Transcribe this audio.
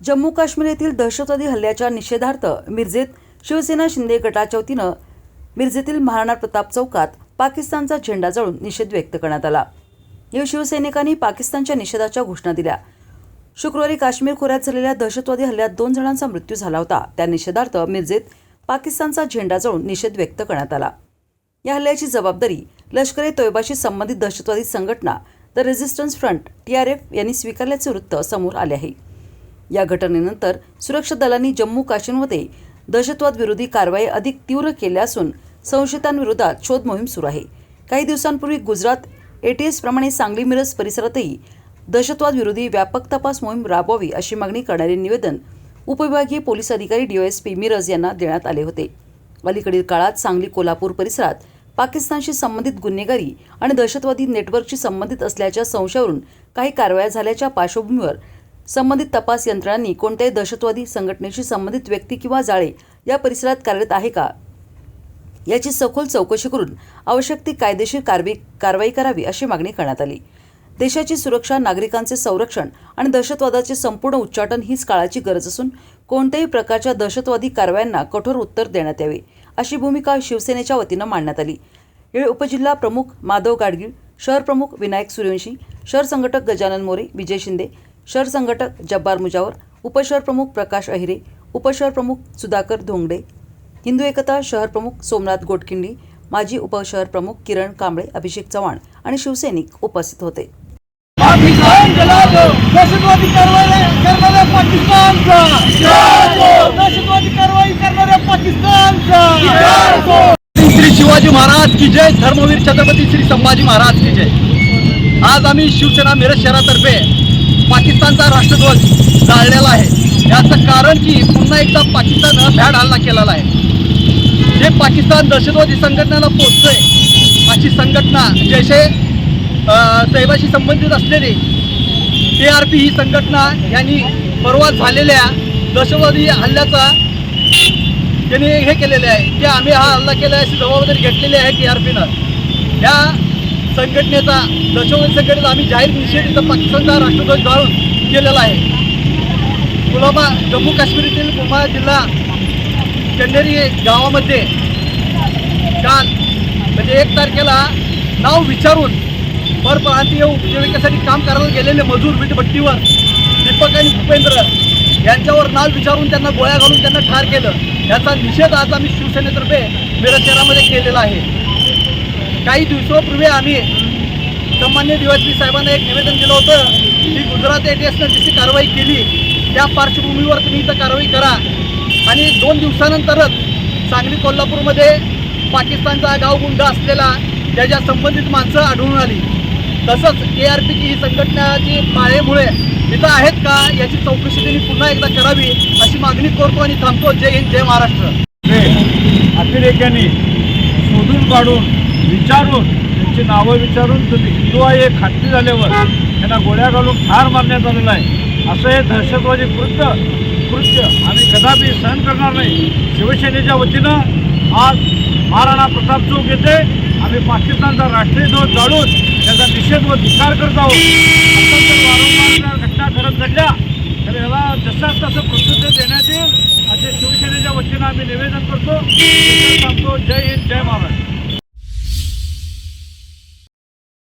जम्मू काश्मीर येथील दहशतवादी हल्ल्याच्या निषेधार्थ मिरजेत शिवसेना शिंदे गटाच्या वतीनं मिरजेतील महाराणा प्रताप चौकात पाकिस्तानचा झेंडा जाळून निषेध व्यक्त करण्यात आला। या शिवसैनिकांनी पाकिस्तानच्या निषेधाच्या घोषणा दिल्या। शुक्रवारी काश्मीर खोऱ्यात झालेल्या दहशतवादी हल्ल्यात 2 जणांचा मृत्यू झाला होता। त्या निषेधार्थ मिरजेत पाकिस्तानचा झेंडा जाळून निषेध व्यक्त करण्यात आला। या हल्ल्याची जबाबदारी लष्कर-ए-तोयबाशी संबंधित दहशतवादी संघटना द रेझिस्टन्स फ्रंट TRF यांनी स्वीकारल्याचे वृत्त समोर आले आहे। या घटनेनंतर सुरक्षा दलांनी जम्मू काश्मीरमध्ये दहशतवाद विरोधी कारवाई अधिक तीव्र केल्या असून संशयितांविरोधात शोध मोहीम सुरू आहे। काही दिवसांपूर्वी गुजरात ATS प्रमाणे सांगली मिरज परिसरातही दहशतवाद विरोधी व्यापक तपास मोहीम राबवावी अशी मागणी करणारे निवेदन उपविभागीय पोलीस अधिकारी DOSP मिरज यांना देण्यात आले होते। अलीकडील काळात सांगली कोल्हापूर परिसरात पाकिस्तानशी संबंधित गुन्हेगारी आणि दहशतवादी नेटवर्कशी संबंधित असल्याच्या संशयावरून काही कारवाया झाल्याच्या पार्श्वभूमीवर संबंधित तपास यंत्रणांनी कोणत्याही दहशतवादी संघटनेशी संबंधित व्यक्ती किंवा जाळे या परिसरात कार्यरत आहे का याची सखोल चौकशी करून आवश्यक ती कायदेशीर कारवाई करावी अशी मागणी करण्यात आली। देशाची सुरक्षा, नागरिकांचे संरक्षण आणि दहशतवादाचे संपूर्ण उच्चाटन हीच काळाची गरज असून कोणत्याही प्रकारच्या दहशतवादी कारवायांना कठोर उत्तर देण्यात यावे अशी भूमिका शिवसेनेच्या वतीनं मांडण्यात आली। यावेळी उपजिल्हा प्रमुख माधव गाडगीळ, शहर प्रमुख विनायक सूर्यवंशी, शहर संघटक गजानन मोरे, विजय शिंदे, शहर संघटक जब्बार मुजावर, उपशहर प्रमुख प्रकाश अहिरे, उपशहर प्रमुख सुधाकर धोंगडे, हिंदू एकता शहर प्रमुख सोमनाथ गोटखिंडी, माजी उपशहर प्रमुख किरण कांबळे, अभिषेक चव्हाण आणि शिवसैनिक उपस्थित होते। पाकिस्तान जला दो, दहशतवादी कारवाई करणाऱ्या पाकिस्तानचा दहशतवादी कारवाई करणाऱ्या पाकिस्तानचा श्री शिवाजी महाराज की जय, धर्मवीर छत्रपती श्री संभाजी महाराज की जय। आज आम्ही शिवसेना मिरज शहरातर्फे पाकिस्तानचा राष्ट्रध्वज जाळलेला आहे। याचं कारण की पुन्हा एकदा पाकिस्ताननं भ्याड हल्ला केलेला आहे। जे पाकिस्तान दहशतवादी संघटनेला पोचतोय अशी संघटना जैसे तैबाशी संबंधित असलेली TRP ही संघटना यांनी परवा झालेल्या दहशतवादी हल्ल्याचा त्यांनी हे केलेले आहे की आम्ही हा हल्ला केला अशी जबाबदारी घेतलेली आहे TRPनं। या संघटनेचा दहशतवादी संघटनेचा आम्ही जाहीर निषेध इथं पाकिस्तानचा राष्ट्रध्वज जाळून केलेला आहे। पुलवामा जम्मू काश्मीरातील पुलवामा जिल्हा चंदेरी गावामध्ये काल म्हणजे 1 तारखेला नाव विचारून परप्रांतीय उपजीविकेसाठी काम करायला गेलेले मजूर वीटभट्टीवर दीपक आणि भूपेंद्र यांच्यावर नाव विचारून त्यांना गोळ्या घालून त्यांना ठार केलं। याचा निषेध आज आम्ही शिवसेनेतर्फे मिरज शहरामध्ये केलेला आहे। काही दिवसापूर्वी आम्ही सन्माननीय DOSP साहेबांना एक निवेदन दिलं होतं की गुजरात ATSनं जशी कारवाई केली त्या पार्श्वभूमीवर तुम्ही इथं कारवाई करा आणि 2 दिवसानंतरच सांगली कोल्हापूरमध्ये पाकिस्तानचा गावगुंड असलेला त्याच्या संबंधित माणसं आढळून आली। तसंच TRPची ही संघटनाची पाळेमुळे इथं आहेत का याची चौकशी त्यांनी पुन्हा एकदा करावी अशी मागणी करतो आणि थांबतो। जय हिंद, जय महाराष्ट्र। अतिरेक्यांनी शोधून काढून विचारून त्यांची नावं विचारून तुम्ही हिंदू आहे हे खात्री झाल्यावर त्यांना गोळ्या घालून ठार मारण्यात आलेलं आहे। असं हे दहशतवादी कृत्य आम्ही कदापि सहन करणार नाही। शिवसेनेच्या वतीनं आज महाराणा प्रताप चौक येथे आम्ही पाकिस्तानचा राष्ट्रीय ध्वज जाळून त्याचा निषेध व धिक्कार करत आहोत। वारंवार घटना घडल्या तर याला जसं तसं प्रत्युत्तर देण्यात येईल असे शिवसेनेच्या वतीनं आम्ही निवेदन करतो। जय हिंद, जय महाराष्ट्र।